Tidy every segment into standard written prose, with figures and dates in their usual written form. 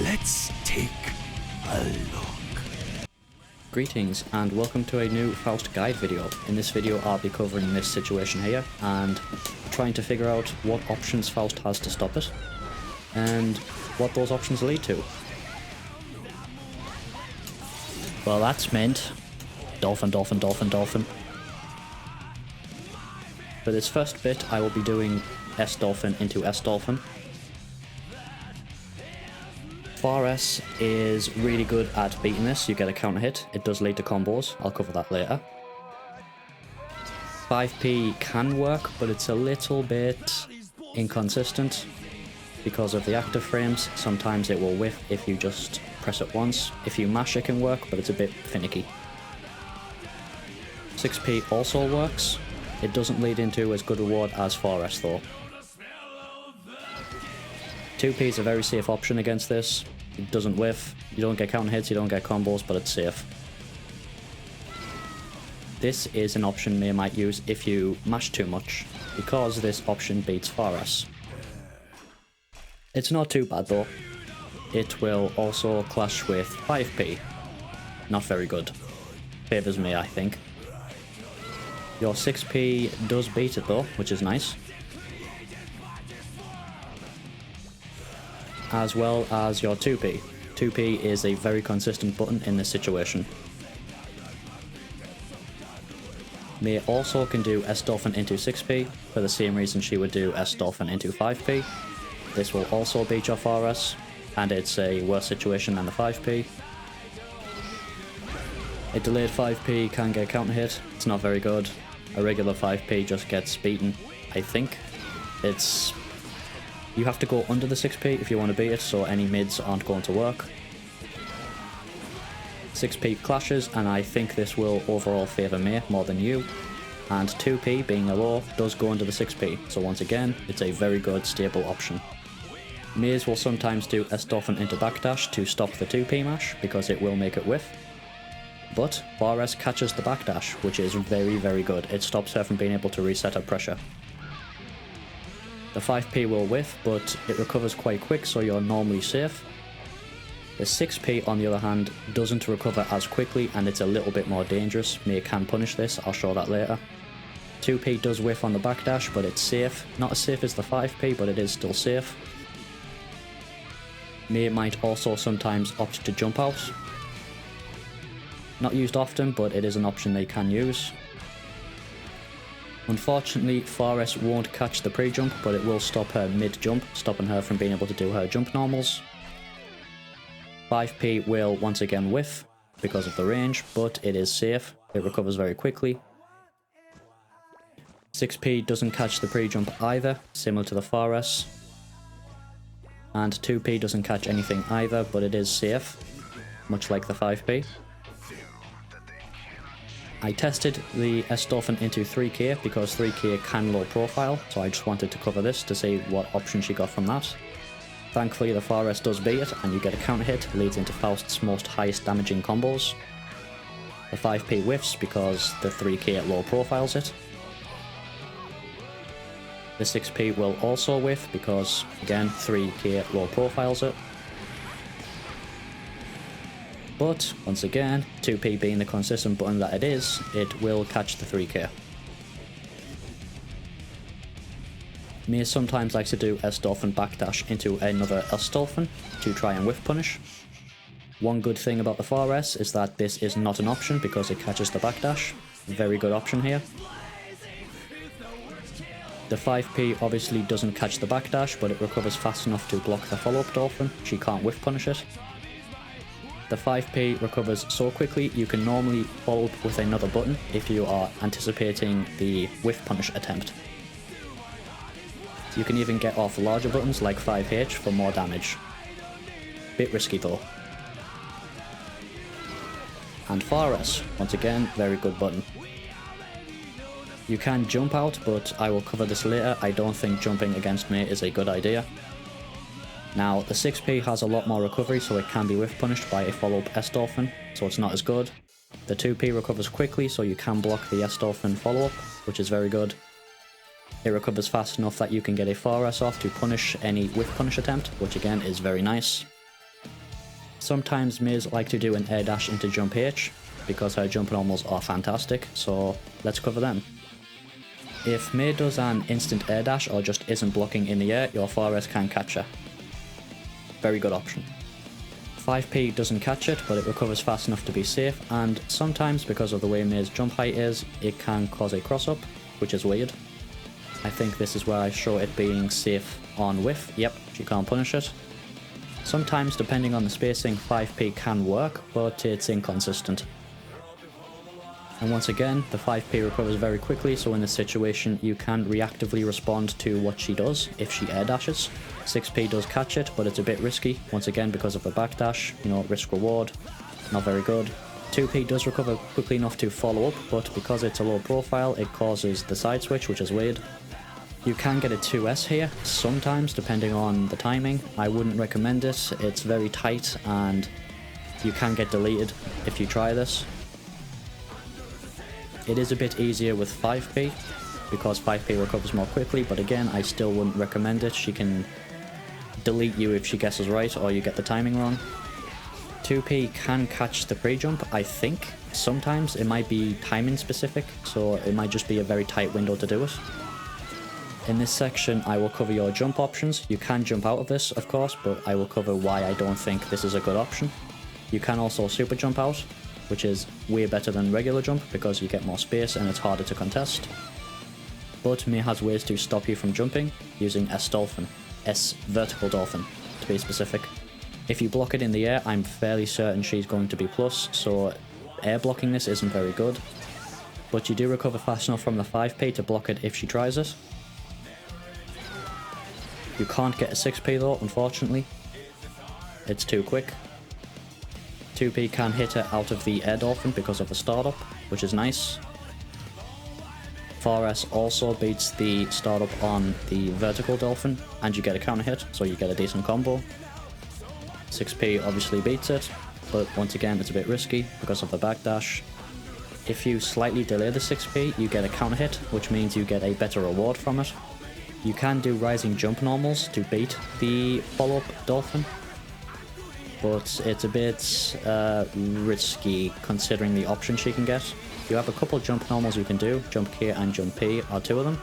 Let's take a look. Greetings and welcome to a new Faust guide video. In this video I'll be covering this situation here and trying to figure out what options Faust has to stop it and what those options lead to. Well, that's mint. Dolphin, dolphin, dolphin, dolphin. For this first bit I will be doing S dolphin into S dolphin. S is really good at beating this. You get a counter hit. It does lead to combos. I'll cover that later. 5P can work, but it's a little bit inconsistent because of the active frames. Sometimes it will whiff if you just press it once. If you mash it can work, but it's a bit finicky. 6P also works. It doesn't lead into as good reward as S though. 2P is a very safe option against this. It doesn't whiff, you don't get counter hits, you don't get combos, but it's safe. This is an option May might use if you mash too much, because this option beats S. It's not too bad though. It will also clash with 5P. Not very good. Favours me, I think. Your 6P does beat it though, which is nice. As well as your 2P. 2P is a very consistent button in this situation. May also can do S dolphin into 6P for the same reason she would do S dolphin into 5P. This will also beat your S, and it's a worse situation than the 5P. A delayed 5P can get counter hit, it's not very good. A regular 5P just gets beaten, I think. You have to go under the 6P if you want to beat it, so any mids aren't going to work. 6P clashes, and I think this will overall favour me more than you. And 2P, being a low, does go under the 6P, so once again, it's a very good stable option. Maze will sometimes do S dolphin into backdash to stop the 2P mash, because it will make it whiff. But S catches the backdash, which is very, very good. It stops her from being able to reset her pressure. The 5P will whiff, but it recovers quite quick, so you're normally safe. The 6P, on the other hand, doesn't recover as quickly, and it's a little bit more dangerous. May can punish this, I'll show that later. 2P does whiff on the backdash, but it's safe. Not as safe as the 5P, but it is still safe. May might also sometimes opt to jump out. Not used often, but it is an option they can use. Unfortunately, S won't catch the pre-jump, but it will stop her mid-jump, stopping her from being able to do her jump normals. 5P will once again whiff because of the range, but it is safe. It recovers very quickly. 6P doesn't catch the pre-jump either, similar to the S. And 2P doesn't catch anything either, but it is safe, much like the 5P. I tested the S dolphin into 3K because 3K can low profile, so I just wanted to cover this to see what option she got from that. Thankfully the S does beat it, and you get a counter hit, leads into Faust's most highest damaging combos. The 5P whiffs because the 3K low profiles it. The 6P will also whiff because, again, 3K low profiles it. But, once again, 2P being the consistent button that it is, it will catch the 3K. May sometimes likes to do S dolphin backdash into another S dolphin to try and whiff punish. One good thing about the S is that this is not an option because it catches the backdash. Very good option here. The 5P obviously doesn't catch the backdash, but it recovers fast enough to block the follow-up dolphin. She can't whiff punish it. The 5P recovers so quickly you can normally follow up with another button if you are anticipating the whiff punish attempt. You can even get off larger buttons like 5H for more damage. Bit risky though. And S, once again, very good button. You can jump out, but I will cover this later. I don't think jumping against me is a good idea. Now, the 6P has a lot more recovery, so it can be whiff punished by a follow-up S dolphin, so it's not as good. The 2P recovers quickly, so you can block the S dolphin follow-up, which is very good. It recovers fast enough that you can get a 4S off to punish any whiff punish attempt, which again is very nice. Sometimes Mays like to do an air dash into jump H, because her jump normals are fantastic, so let's cover them. If May does an instant air dash or just isn't blocking in the air, your Faust can catch her. Very good option. 5p doesn't catch it, but it recovers fast enough to be safe, and sometimes because of the way May's jump height is, it can cause a cross up, which is weird. I think this is where I show it being safe on whiff. Yep, she can't punish it. Sometimes, depending on the spacing, 5p can work, but it's inconsistent. And once again, the 5p recovers very quickly, so in this situation you can reactively respond to what she does if she air dashes. 6p does catch it, but it's a bit risky, once again because of the backdash, you know, risk reward, not very good. 2p does recover quickly enough to follow up, but because it's a low profile, it causes the side switch, which is weird. You can get a 2s here, sometimes, depending on the timing. I wouldn't recommend it, it's very tight, and you can get deleted if you try this. It is a bit easier with 5p, because 5p recovers more quickly, but again, I still wouldn't recommend it. She can delete you if she guesses right, or you get the timing wrong. 2p can catch the pre-jump, I think. Sometimes it might be timing specific, so it might just be a very tight window to do it. In this section, I will cover your jump options. You can jump out of this, of course, but I will cover why I don't think this is a good option. You can also super jump out, which is way better than regular jump because you get more space and it's harder to contest. But May has ways to stop you from jumping using S dolphin, S vertical dolphin to be specific. If you block it in the air, I'm fairly certain she's going to be plus, so air blocking this isn't very good. But you do recover fast enough from the 5p to block it if she tries it. You can't get a 6p though, unfortunately. It's too quick. 2p can hit her out of the air dolphin because of the startup, which is nice. 4s also beats the startup on the vertical dolphin, and you get a counter hit, so you get a decent combo. 6p obviously beats it, but once again it's a bit risky because of the backdash. If you slightly delay the 6p, you get a counter hit, which means you get a better reward from it. You can do rising jump normals to beat the follow-up dolphin, but it's a bit risky considering the options she can get. You have a couple jump normals you can do. Jump K and Jump P are two of them.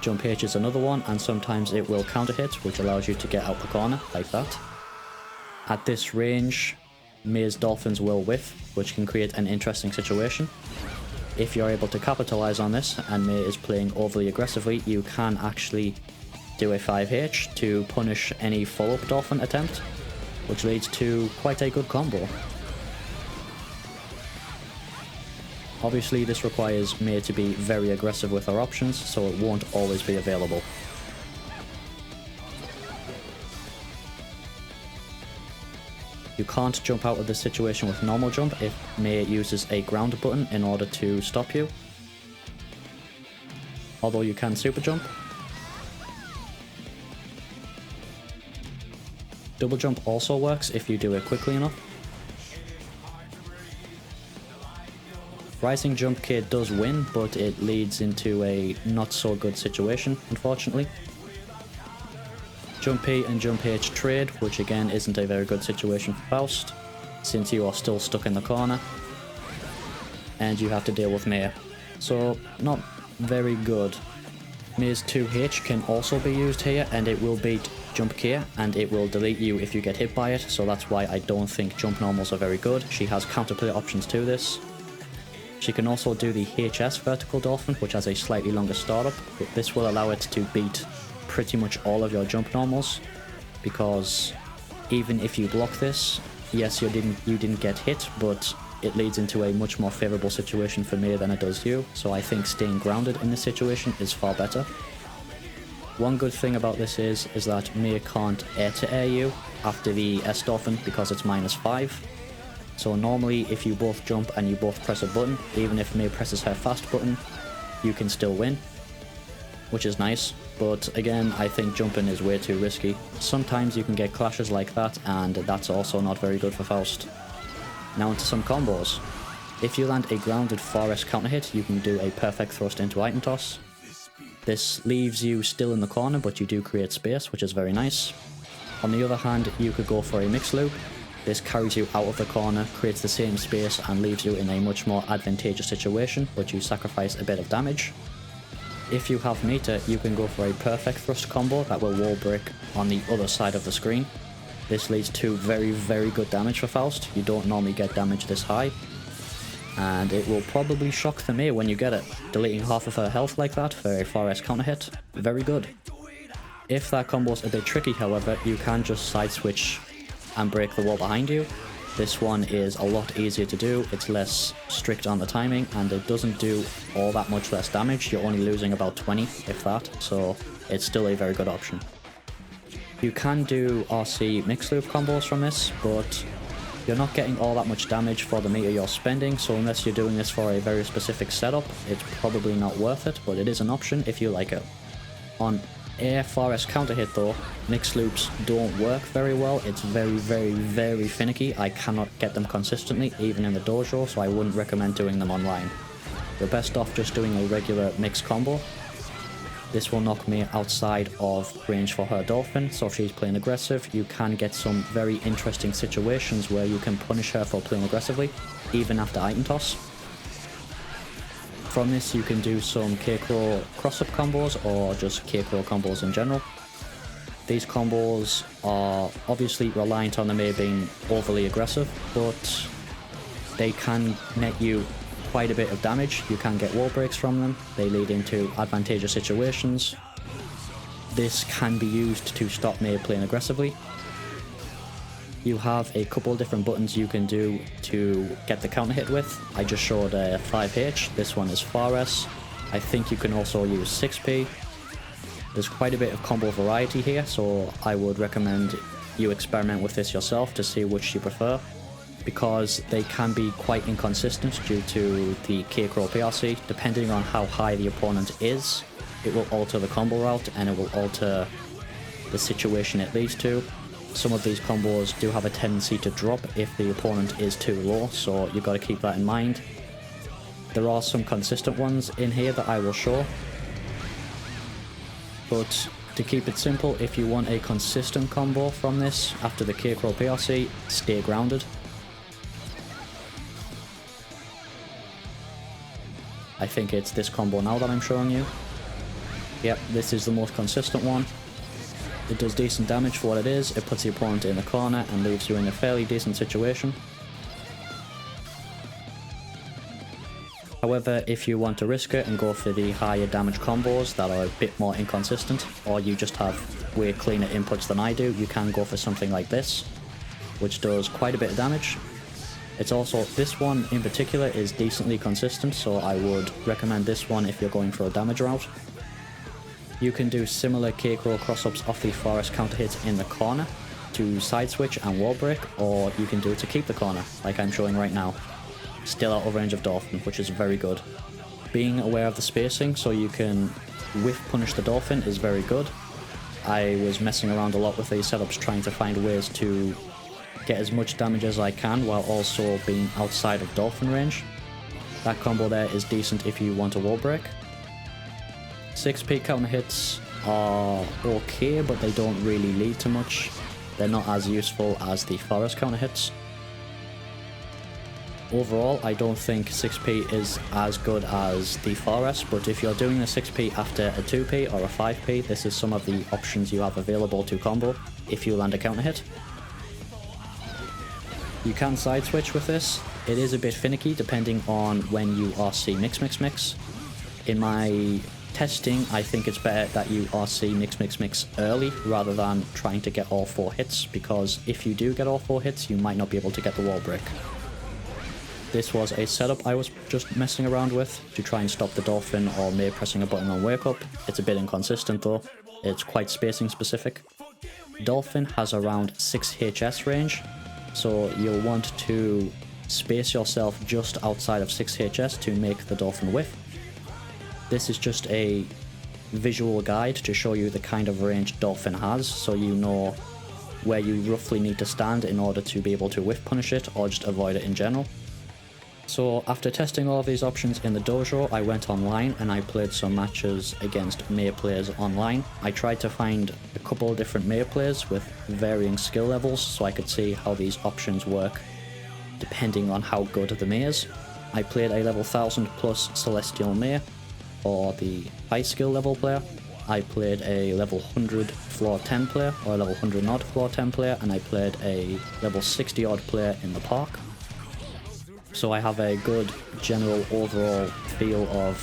Jump H is another one, and sometimes it will counter hit, which allows you to get out the corner like that. At this range, May's dolphins will whiff, which can create an interesting situation. If you're able to capitalize on this and May is playing overly aggressively, you can actually do a 5H to punish any follow-up dolphin attempt, which leads to quite a good combo. Obviously this requires May to be very aggressive with her options, so it won't always be available. You can't jump out of this situation with normal jump if May uses a ground button in order to stop you. Although you can super jump. Double jump also works if you do it quickly enough. Rising jump K does win, but it leads into a not so good situation, unfortunately. Jump P and Jump H trade, which again isn't a very good situation for Faust, since you are still stuck in the corner, and you have to deal with May. So, not very good. May's 2H can also be used here, and it will beat Jump K, and it will delete you if you get hit by it, so that's why I don't think jump normals are very good. She has counterplay options to this. She can also do the HS vertical dolphin, which has a slightly longer startup, but this will allow it to beat pretty much all of your jump normals, because even if you block this, yes, you didn't get hit, but it leads into a much more favourable situation for May than it does you, so I think staying grounded in this situation is far better. One good thing about this is that May can't air to air you after the S dolphin because it's -5. So normally if you both jump and you both press a button, even if May presses her fast button, you can still win, which is nice. But again, I think jumping is way too risky. Sometimes you can get clashes like that, and that's also not very good for Faust. Now into some combos. If you land a grounded 4S counter hit, you can do a perfect thrust into item toss. This leaves you still in the corner, but you do create space, which is very nice. On the other hand, you could go for a mix loop. This carries you out of the corner, creates the same space and leaves you in a much more advantageous situation, but you sacrifice a bit of damage. If you have meter, you can go for a perfect thrust combo that will wall break on the other side of the screen. This leads to very, very good damage for Faust. You don't normally get damage this high. And it will probably shock the May when you get it. Deleting half of her health like that for a 4S counter hit, very good. If that combo's a bit tricky, however, you can just side switch and break the wall behind you. This one is a lot easier to do, it's less strict on the timing, and it doesn't do all that much less damage. You're only losing about 20, if that, so it's still a very good option. You can do RC mix loop combos from this, but you're not getting all that much damage for the meter you're spending, so unless you're doing this for a very specific setup, it's probably not worth it, but it is an option if you like it. On Air 4S counter hit though, mix loops don't work very well. It's very, very, very finicky. I cannot get them consistently, even in the dojo, so I wouldn't recommend doing them online. You're best off just doing a regular mix combo. This will knock me outside of range for her dolphin, so if she's playing aggressive, you can get some very interesting situations where you can punish her for playing aggressively, even after item toss. From this you can do some K-Crow cross-up combos or just K-Crow combos in general. These combos are obviously reliant on the May being overly aggressive, but they can net you quite a bit of damage. You can get wall breaks from them, they lead into advantageous situations. This can be used to stop May playing aggressively. You have a couple of different buttons you can do to get the counter hit with. I just showed 5H, this one is 4S. I think you can also use 6P. There's quite a bit of combo variety here, so I would recommend you experiment with this yourself to see which you prefer, because they can be quite inconsistent due to the K-Crow PRC. Depending on how high the opponent is, it will alter the combo route and it will alter the situation it leads to. Some of these combos do have a tendency to drop if the opponent is too low, so you've got to keep that in mind. There are some consistent ones in here that I will show, but to keep it simple, if you want a consistent combo from this after the K-Crow PRC, stay grounded. I think it's this combo now that I'm showing you. Yep, this is the most consistent one. It does decent damage for what it is, it puts the opponent in the corner and leaves you in a fairly decent situation. However, if you want to risk it and go for the higher damage combos that are a bit more inconsistent, or you just have way cleaner inputs than I do, you can go for something like this, which does quite a bit of damage. It's also, this one in particular is decently consistent, so I would recommend this one if you're going for a damage route. You can do similar K-Crow cross-ups off the 4S counter hits in the corner to side switch and wall break, or you can do it to keep the corner, like I'm showing right now. Still out of range of Dolphin, which is very good. Being aware of the spacing so you can whiff punish the Dolphin is very good. I was messing around a lot with these setups trying to find ways to get as much damage as I can while also being outside of Dolphin range. That combo there is decent if you want a wall break. 6P counter hits are okay, but they don't really lead to much. They're not as useful as the 4S counter hits. Overall, I don't think 6P is as good as the 4S, but if you're doing the 6P after a 2P or a 5P, this is some of the options you have available to combo if you land a counter hit. You can side switch with this. It is a bit finicky depending on when you RC mix. In my testing, I think it's better that you RC mix early rather than trying to get all 4 hits, because if you do get all 4 hits, you might not be able to get the wall break. This was a setup I was just messing around with to try and stop the Dolphin or May pressing a button on wake up. It's a bit inconsistent though, it's quite spacing specific. Dolphin has around 6 HS range, so you'll want to space yourself just outside of 6 HS to make the Dolphin whiff. This is just a visual guide to show you the kind of range Dolphin has, so you know where you roughly need to stand in order to be able to whiff punish it or just avoid it in general. So after testing all of these options in the dojo, I went online and I played some matches against Mei players online. I tried to find a couple of different Mei players with varying skill levels so I could see how these options work depending on how good the Mei is. I played a level 1000 plus Celestial Mei for the high skill level player. I played a level 100 floor 10 player, or a level 100 odd floor 10 player, and I played a level 60 odd player in the park. So I have a good general overall feel of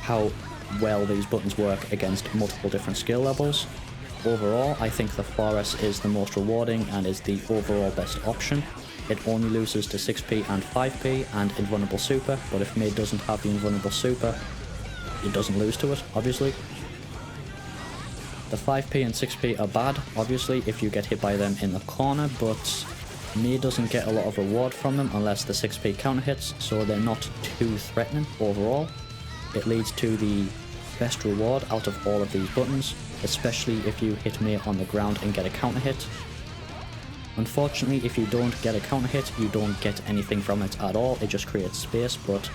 how well these buttons work against multiple different skill levels. Overall, I think the 4S is the most rewarding and is the overall best option. It only loses to 6p and 5p and Invulnerable Super, but if Mei doesn't have the Invulnerable Super, it doesn't lose to it, obviously. The 5p and 6p are bad, obviously, if you get hit by them in the corner, but Mei doesn't get a lot of reward from them unless the 6p counter hits, so they're not too threatening overall. It leads to the best reward out of all of these buttons, especially if you hit Mei on the ground and get a counter hit. Unfortunately, if you don't get a counter hit, you don't get anything from it at all, it just creates space, but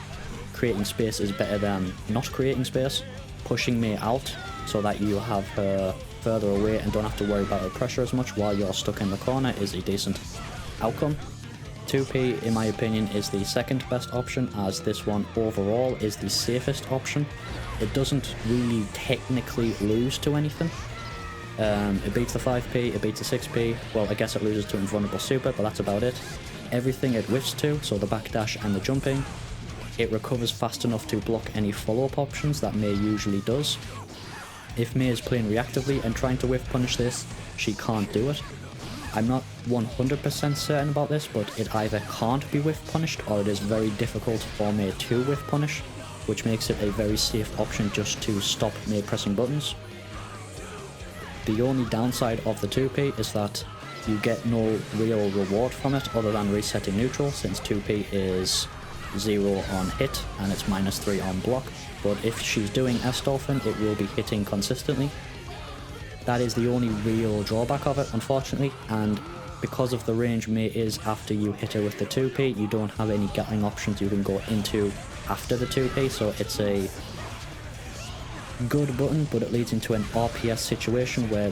creating space is better than not creating space. Pushing Mei out so that you have her further away and don't have to worry about her pressure as much while you're stuck in the corner is a decent outcome. 2p, in my opinion, is the second best option, as this one overall is the safest option. It doesn't really technically lose to anything. It beats the 5p, it beats the 6p, well I guess it loses to Invulnerable Super, but that's about it. Everything it whiffs to, so the backdash and the jumping, it recovers fast enough to block any follow-up options that Mei usually does. If Mei is playing reactively and trying to whiff punish this, she can't do it. I'm not 100% certain about this, but it either can't be whiff punished or it is very difficult for Mei to whiff punish, which makes it a very safe option just to stop Mei pressing buttons. The only downside of the 2p is that you get no real reward from it other than resetting neutral, since 2p is 0 on hit and it's -3 on block, but if she's doing S Dolphin it will be hitting consistently. That is the only real drawback of it, unfortunately, and because of the range Mei is after you hit her with the 2p, you don't have any Gatling options you can go into after the 2p, so it's a good button, but it leads into an RPS situation where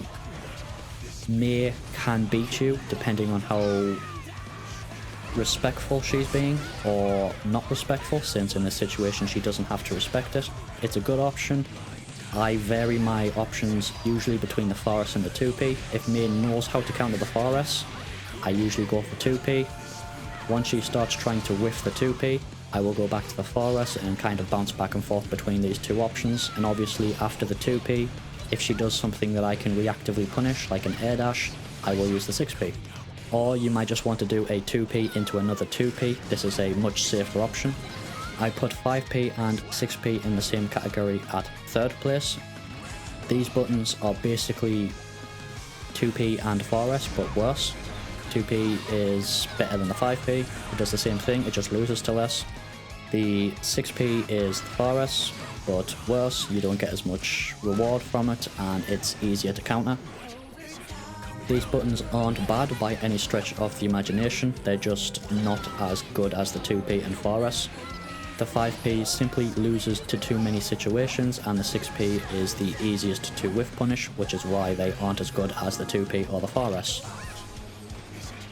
Mei can beat you depending on how respectful she's being or not respectful, since in this situation she doesn't have to respect it. It's a good option. I vary my options usually between the 4S and the 2p. If Mei knows how to counter the 4S, I usually go for 2p. Once she starts trying to whiff the 2p, I will go back to the 4S and kind of bounce back and forth between these two options, and obviously after the 2p, if she does something that I can reactively punish, like an air dash, I will use the 6p. Or you might just want to do a 2p into another 2p, this is a much safer option. I put 5p and 6p in the same category at third place. These buttons are basically 2p and 4S, but worse. 2p is better than the 5p, it does the same thing, it just loses to less. The 6p is the 4S, but worse, you don't get as much reward from it and it's easier to counter. These buttons aren't bad by any stretch of the imagination, they're just not as good as the 2p and 4S. The 5p simply loses to too many situations, and the 6p is the easiest to whiff punish, which is why they aren't as good as the 2p or the 4S.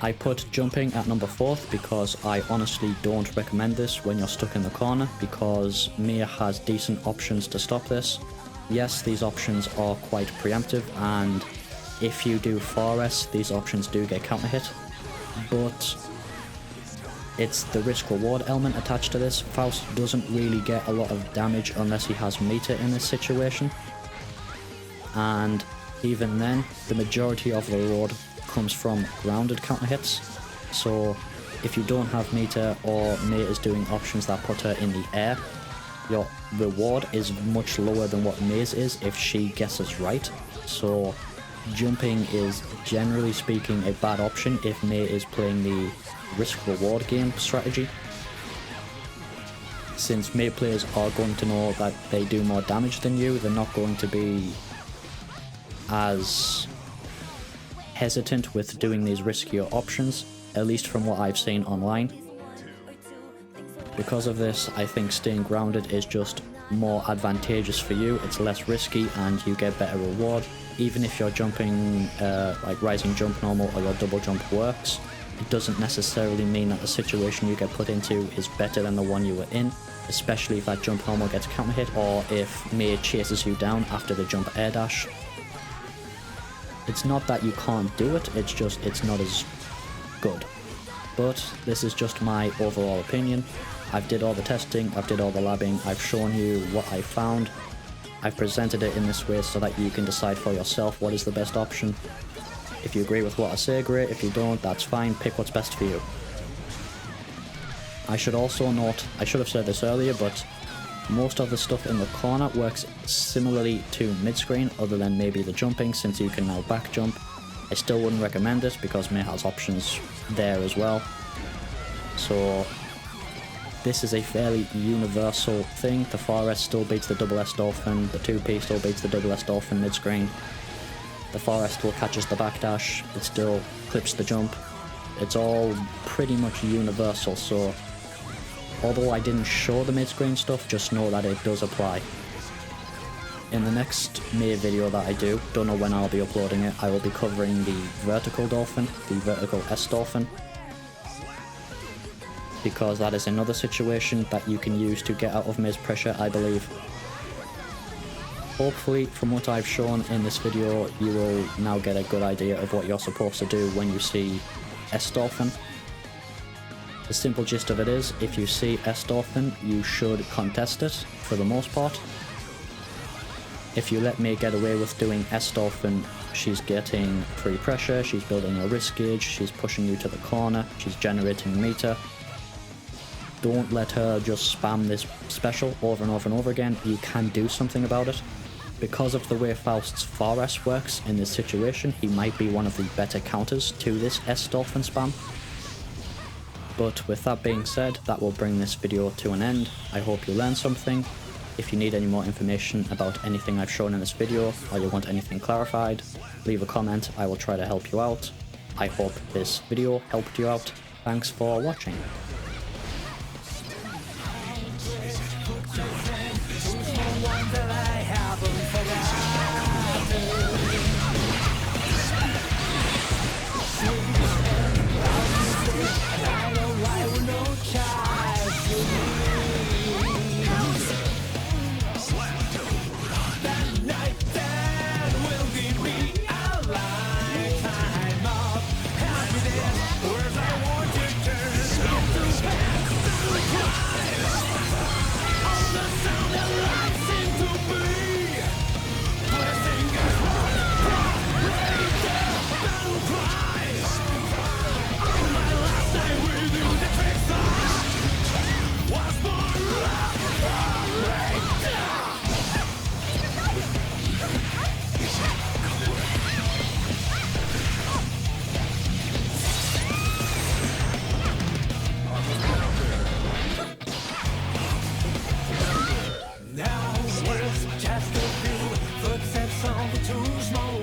I put jumping at number 4th because I honestly don't recommend this when you're stuck in the corner, because Mei has decent options to stop this. Yes, these options are quite preemptive, and if you do 4S, these options do get counter hit, but it's the risk reward element attached to this. Faust doesn't really get a lot of damage unless he has meter in this situation, and even then, the majority of the reward comes from grounded counter hits. So if you don't have meter or Mei is doing options that put her in the air, your reward is much lower than what Mei's is if she guesses right. So jumping is generally speaking a bad option if Mei is playing the risk reward game strategy, since Mei players are going to know that they do more damage than you. They're not going to be as hesitant with doing these riskier options, at least from what I've seen online. Because of this, I think staying grounded is just more advantageous for you. It's less risky and you get better reward. Even if you're jumping like rising jump normal or your double jump works, it doesn't necessarily mean that the situation you get put into is better than the one you were in, especially if that jump normal gets counter hit or if May chases you down after the jump air dash. It's not that you can't do it, it's just it's not as good. But this is just my overall opinion. I've did all the testing, I've did all the labbing, I've shown you what I found. I've presented it in this way so that you can decide for yourself what is the best option. If you agree with what I say, great. If you don't, that's fine. Pick what's best for you. I should also note, I should have said this earlier, but most of the stuff in the corner works similarly to mid-screen, other than maybe the jumping, since you can now back jump. I still wouldn't recommend it because May has options there as well. So this is a fairly universal thing. The 4S still beats the double S dolphin, the 2P still beats the double S dolphin mid-screen. The 4S still catches the backdash, it still clips the jump. It's all pretty much universal, so although I didn't show the mid-screen stuff, just know that it does apply. In the next May video that I do, don't know when I'll be uploading it, I will be covering the vertical dolphin, the vertical S dolphin, because that is another situation that you can use to get out of May's pressure, I believe. Hopefully, from what I've shown in this video, you will now get a good idea of what you're supposed to do when you see S dolphin. The simple gist of it is, if you see S dolphin, you should contest it, for the most part. If you let May get away with doing S dolphin, she's getting free pressure, she's building a risk gauge, she's pushing you to the corner, she's generating meter. Don't let her just spam this special over and over and over again. You can do something about it. Because of the way Faust's 4S works in this situation, he might be one of the better counters to this S dolphin spam. But with that being said, that will bring this video to an end. I hope you learned something. If you need any more information about anything I've shown in this video, or you want anything clarified, leave a comment, I will try to help you out. I hope this video helped you out. Thanks for watching. Now, just a few footsteps on the too small.